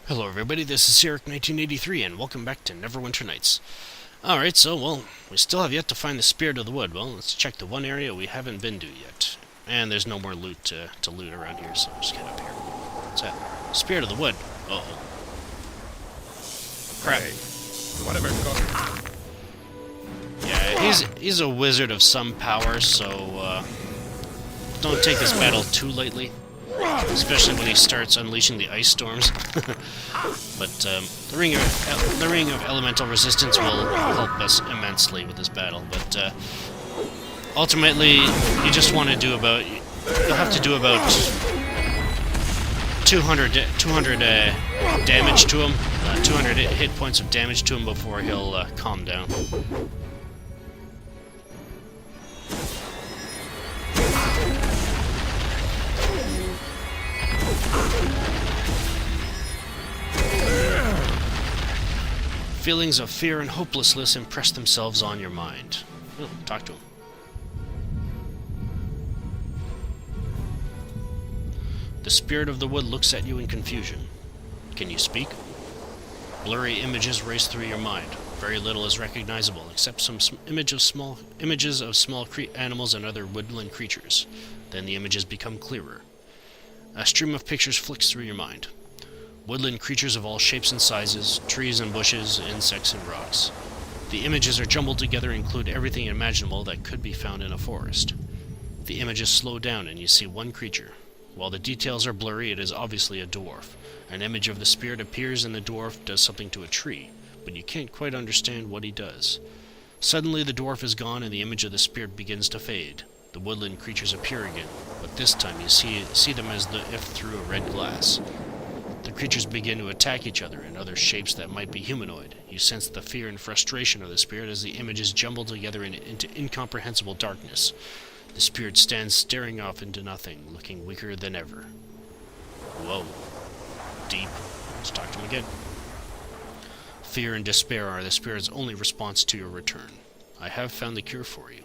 Hello everybody, this is Eric1983 and welcome back to Neverwinter Nights. Alright, so, we still have yet to find the Spirit of the Wood. Well, let's check the one area we haven't been to yet. And there's no more loot to loot around here, so just get up here. What's that? Spirit of the Wood. Uh-oh. Crap. Hey, whatever, go. Yeah, he's a wizard of some power, so, don't take this battle too lightly. Especially when he starts unleashing the ice storms. But the ring of elemental resistance will help us immensely with this battle. But ultimately, you just want to do about. You'll have to do about 200 damage to him, 200 hit points of damage to him before he'll calm down. Feelings of fear and hopelessness impress themselves on your mind. Oh, talk to him. The Spirit of the Wood looks at you in confusion. Can you speak? Blurry images race through your mind. Very little is recognizable, except some images of small animals and other woodland creatures. Then the images become clearer. A stream of pictures flicks through your mind. Woodland creatures of all shapes and sizes, trees and bushes, insects and rocks. The images are jumbled together and include everything imaginable that could be found in a forest. The images slow down and you see one creature. While the details are blurry, it is obviously a dwarf. An image of the spirit appears and the dwarf does something to a tree, but you can't quite understand what he does. Suddenly the dwarf is gone and the image of the spirit begins to fade. The woodland creatures appear again, but this time you see them as if through a red glass. The creatures begin to attack each other in other shapes that might be humanoid. You sense the fear and frustration of the spirit as the images jumble together into incomprehensible darkness. The spirit stands staring off into nothing, looking weaker than ever. Whoa. Deep. Let's talk to him again. Fear and despair are the spirit's only response to your return. I have found the cure for you.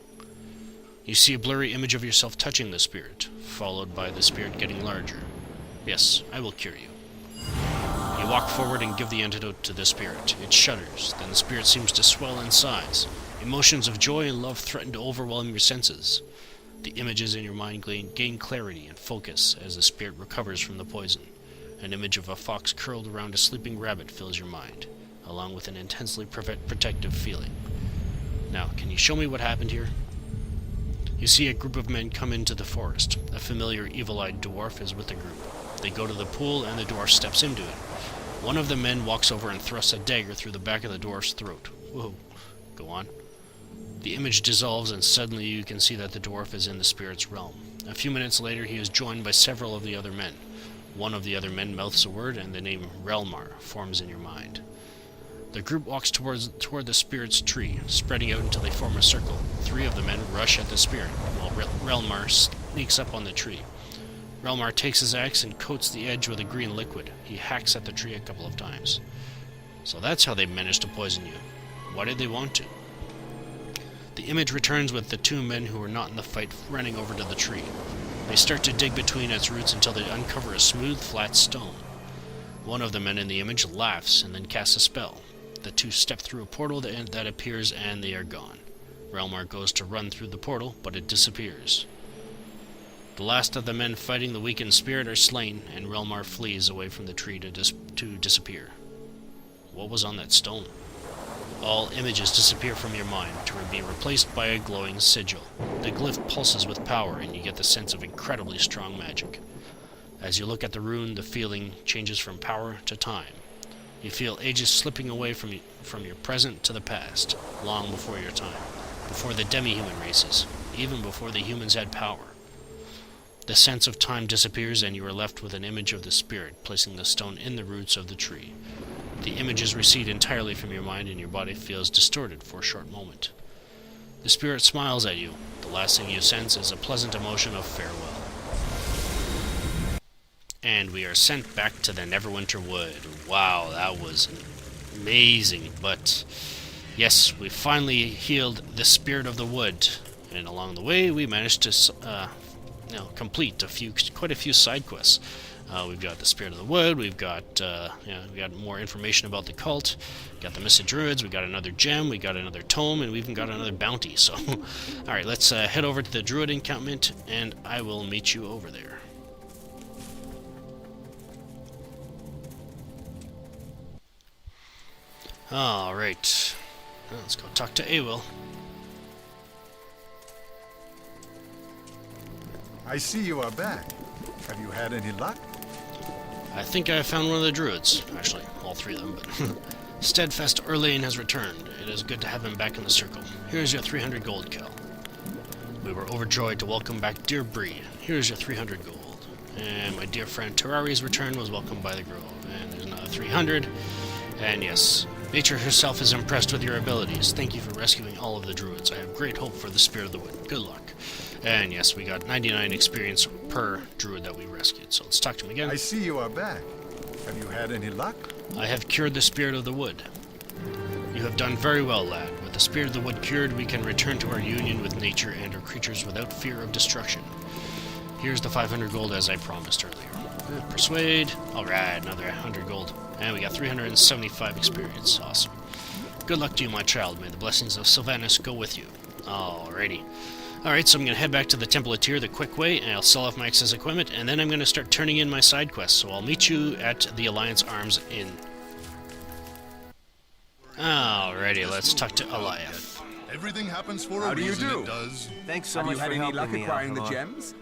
You see a blurry image of yourself touching the spirit, followed by the spirit getting larger. Yes, I will cure you. You walk forward and give the antidote to the spirit. It shudders, then the spirit seems to swell in size. Emotions of joy and love threaten to overwhelm your senses. The images in your mind gain clarity and focus as the spirit recovers from the poison. An image of a fox curled around a sleeping rabbit fills your mind, along with an intensely protective feeling. Now, can you show me what happened here? You see a group of men come into the forest. A familiar evil-eyed dwarf is with the group. They go to the pool and the dwarf steps into it. One of the men walks over and thrusts a dagger through the back of the dwarf's throat. Whoa. Go on. The image dissolves and suddenly you can see that the dwarf is in the spirit's realm. A few minutes later he is joined by several of the other men. One of the other men mouths a word and the name Relmar forms in your mind. The group walks toward the spirit's tree, spreading out until they form a circle. Three of the men rush at the spirit, while Relmar sneaks up on the tree. Relmar takes his axe and coats the edge with a green liquid. He hacks at the tree a couple of times. So that's how they managed to poison you. Why did they want to? The image returns with the two men who were not in the fight running over to the tree. They start to dig between its roots until they uncover a smooth, flat stone. One of the men in the image laughs and then casts a spell. The two step through a portal that appears and they are gone. Relmar goes to run through the portal, but it disappears. The last of the men fighting the weakened spirit are slain, and Relmar flees away from the tree to disappear. What was on that stone? All images disappear from your mind, to be replaced by a glowing sigil. The glyph pulses with power, and you get the sense of incredibly strong magic. As you look at the rune, the feeling changes from power to time. You feel ages slipping away from your present to the past, long before your time, before the demi-human races, even before the humans had power. The sense of time disappears and you are left with an image of the spirit placing the stone in the roots of the tree. The images recede entirely from your mind and your body feels distorted for a short moment. The spirit smiles at you. The last thing you sense is a pleasant emotion of farewell. And we are sent back to the Neverwinter Wood. Wow, that was amazing. But yes, we finally healed the Spirit of the Wood. And along the way, we managed to complete quite a few side quests. We've got the Spirit of the Wood. We've got we got more information about the cult. Got the Missing Druids. We got another gem. We got another tome, and we even got another bounty. So, all right, let's head over to the Druid encampment, and I will meet you over there. All right, let's go talk to Awil. I see you are back. Have you had any luck? I think I found one of the druids. Actually, all three of them, but Steadfast Erlane has returned. It is good to have him back in the circle. Here's your 300 gold, Kell. We were overjoyed to welcome back dear Bree. Here's your 300 gold. And my dear friend Terari's return was welcomed by the grove. And there's another 300. And yes, nature herself is impressed with your abilities. Thank you for rescuing all of the druids. I have great hope for the Spirit of the Wood. Good luck. And yes, we got 99 experience per druid that we rescued. So let's talk to him again. I see you are back. Have you had any luck? I have cured the Spirit of the Wood. You have done very well, lad. With the Spirit of the Wood cured, we can return to our union with nature and our creatures without fear of destruction. Here's the 500 gold as I promised earlier. Persuade. Alright, another 100 gold. And we got 375 experience. Awesome. Good luck to you, my child. May the blessings of Sylvanus go with you. Alrighty. Alright, so I'm going to head back to the Temple of Tyr the quick way, and I'll sell off my excess equipment, and then I'm going to start turning in my side quests, so I'll meet you at the Alliance Arms Inn. Alrighty, let's talk to Eliath. Everything happens for How a do you reason, do? it does. Thanks so Have much you had for any helping luck me, acquiring the Alphalon. gems?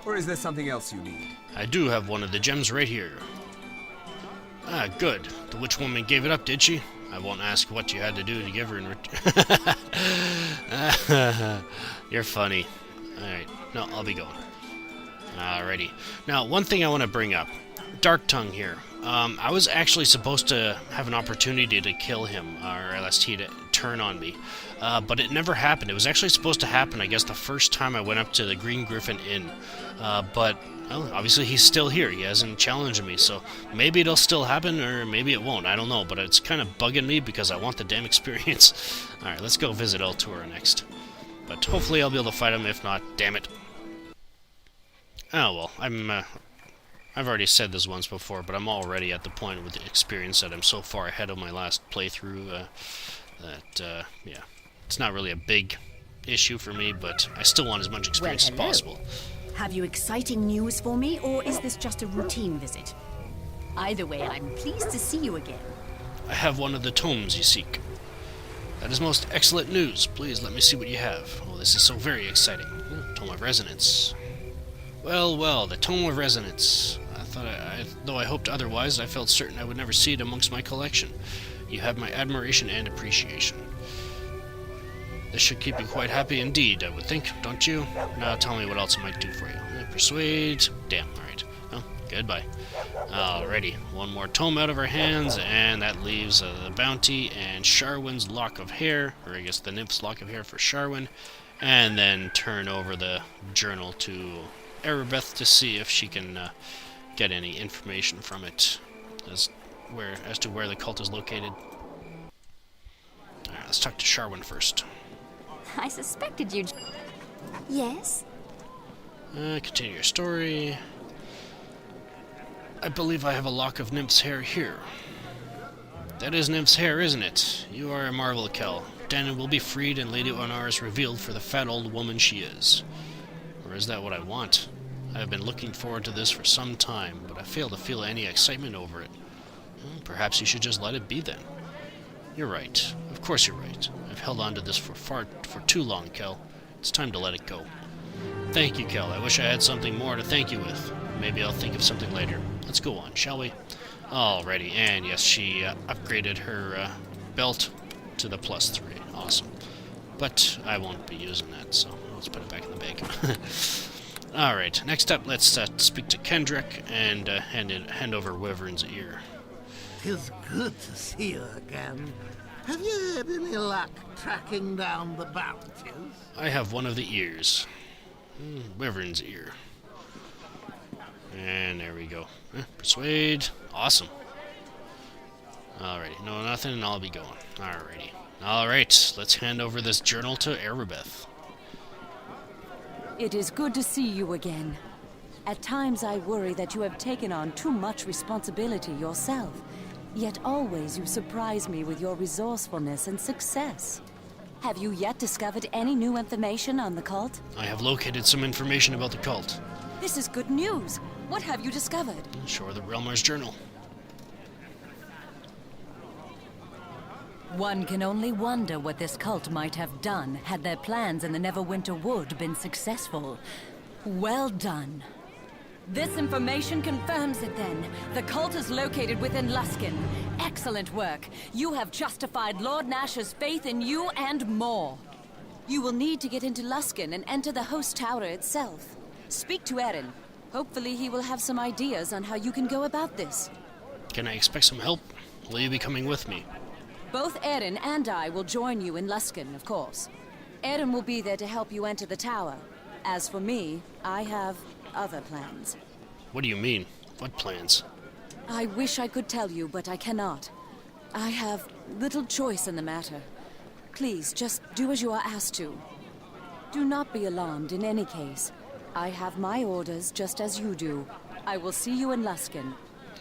Or is there something else you need? I do have one of the gems right here. Ah, good. The witch woman gave it up, did she? I won't ask what you had to do to give her in return. You're funny. Alright, no, I'll be going. Alrighty. Now, one thing I want to bring up. Dark Tongue here. I was actually supposed to have an opportunity to kill him, or at least he'd turn on me. But it never happened. It was actually supposed to happen, I guess, the first time I went up to the Green Griffin Inn. But well, obviously he's still here. He hasn't challenged me, so maybe it'll still happen, or maybe it won't. I don't know, but it's kind of bugging me because I want the damn experience. Alright, let's go visit Eltura next. But hopefully I'll be able to fight him. If not, damn it. Oh well, I've already said this once before, but I'm already at the point with the experience that I'm so far ahead of my last playthrough yeah, it's not really a big issue for me, but I still want as much experience as possible. Have you exciting news for me, or is this just a routine visit? Either way, I'm pleased to see you again. I have one of the tomes you seek. That is most excellent news. Please let me see what you have. Oh, this is so very exciting. Tome of Resonance. Well, well, the Tome of Resonance. Though I hoped otherwise, I felt certain I would never see it amongst my collection. You have my admiration and appreciation. This should keep you quite happy indeed, I would think, don't you? Now tell me what else I might do for you. Persuade. Damn, alright. Well, goodbye. Alrighty, one more tome out of our hands, and that leaves the bounty and Sharwyn's lock of hair, or I guess the nymph's lock of hair for Sharwyn, and then turn over the journal to Erebeth to see if she can get any information from it as to where the cult is located. Alright, let's talk to Sharwyn first. I suspected you'd... Yes? Continue your story. I believe I have a lock of Nymph's hair here. That is Nymph's hair, isn't it? You are a marvel, Kell. Danon will be freed and Lady Onar is revealed for the fat old woman she is. Or is that what I want? I have been looking forward to this for some time, but I fail to feel any excitement over it. Perhaps you should just let it be then. You're right. Of course you're right. I've held on to this for too long, Kell. It's time to let it go. Thank you, Kell. I wish I had something more to thank you with. Maybe I'll think of something later. Let's go on, shall we? Alrighty, and yes, she upgraded her belt to the +3. Awesome. But I won't be using that, so let's put it back in the bag. Alright, next up, let's speak to Kendrick and hand over Wyvern's ear. 'Tis good to see you again. Have you had any luck tracking down the bounties? I have one of the ears. Wyvern's ear. And there we go. Persuade. Awesome. Alrighty. No, nothing, I'll be going. Alrighty. Alright, let's hand over this journal to Erebeth. It is good to see you again. At times I worry that you have taken on too much responsibility yourself. Yet always you surprise me with your resourcefulness and success. Have you yet discovered any new information on the cult? I have located some information about the cult. This is good news. What have you discovered? Show her the Realmar's journal. One can only wonder what this cult might have done had their plans in the Neverwinter Wood been successful. Well done. This information confirms it then. The cult is located within Luskan. Excellent work. You have justified Lord Nash's faith in you and more. You will need to get into Luskan and enter the host tower itself. Speak to Erin. Hopefully he will have some ideas on how you can go about this. Can I expect some help? Will you be coming with me? Both Erin and I will join you in Luskan, of course. Erin will be there to help you enter the tower. As for me, I have other plans. What do you mean? What plans? I wish I could tell you, but I cannot. I have little choice in the matter. Please, just do as you are asked to. Do not be alarmed in any case. I have my orders just as you do. I will see you in Luskan.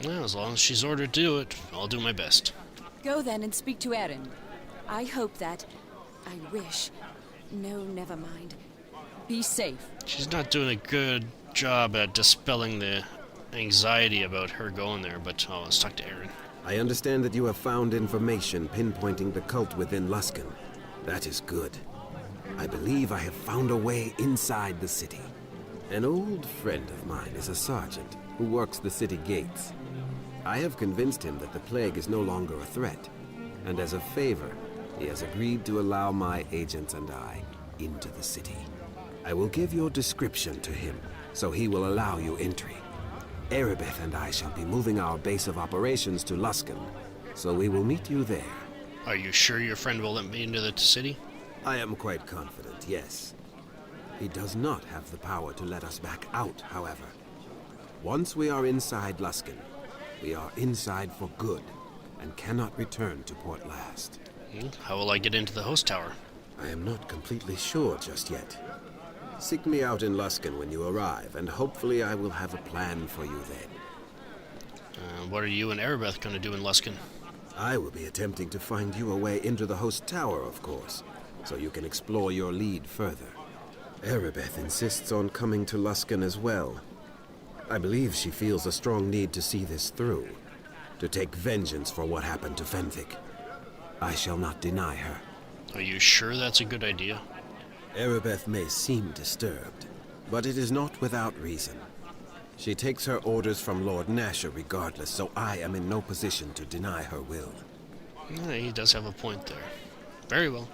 Well, as long as she's ordered to do it, I'll do my best. Go then and speak to Erin. I hope that... I wish... No, never mind. Be safe. She's not doing a good job at dispelling the anxiety about her going there, but let's talk to Erin. I understand that you have found information pinpointing the cult within Luskan. That is good. I believe I have found a way inside the city. An old friend of mine is a sergeant who works the city gates. I have convinced him that the plague is no longer a threat, and as a favor, he has agreed to allow my agents and I into the city. I will give your description to him, so he will allow you entry. Erebeth and I shall be moving our base of operations to Luskan, so we will meet you there. Are you sure your friend will let me into the city? I am quite confident, yes. He does not have the power to let us back out, however. Once we are inside Luskan, we are inside for good, and cannot return to Port Last. How will I get into the host tower? I am not completely sure just yet. Seek me out in Luskan when you arrive, and hopefully I will have a plan for you then. What are you and Erebeth going to do in Luskan? I will be attempting to find you a way into the host tower, of course, so you can explore your lead further. Erebeth insists on coming to Luskan as well. I believe she feels a strong need to see this through, to take vengeance for what happened to Fenvic. I shall not deny her. Are you sure that's a good idea? Erebeth may seem disturbed, but it is not without reason. She takes her orders from Lord Nasher regardless, so I am in no position to deny her will. He does have a point there. Very well.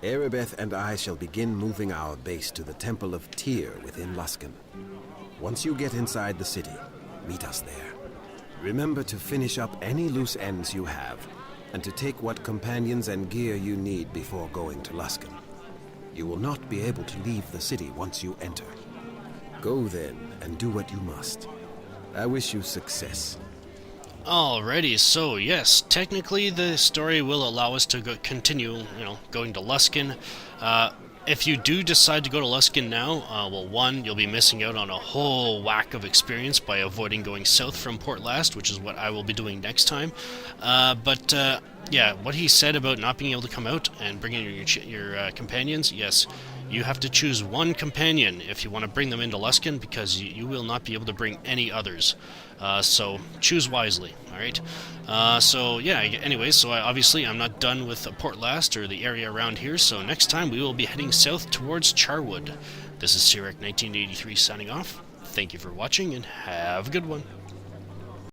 Erebeth and I shall begin moving our base to the Temple of Tyr within Luskan. Once you get inside the city, meet us there. Remember to finish up any loose ends you have, and to take what companions and gear you need before going to Luskan. You will not be able to leave the city once you enter. Go then, and do what you must. I wish you success. Alrighty, so yes, technically the story will allow us to continue, going to Luskan. If you do decide to go to Luskan now, well, one, you'll be missing out on a whole whack of experience by avoiding going south from Port Last, which is what I will be doing next time. Yeah, what he said about not being able to come out and bringing your companions, yes, you have to choose one companion if you want to bring them into Luskan, because you will not be able to bring any others. So choose wisely, alright? So yeah, anyways, so obviously I'm not done with Port Last or the area around here, so next time we will be heading south towards Charwood. This is Sirek 1983 signing off. Thank you for watching, and have a good one.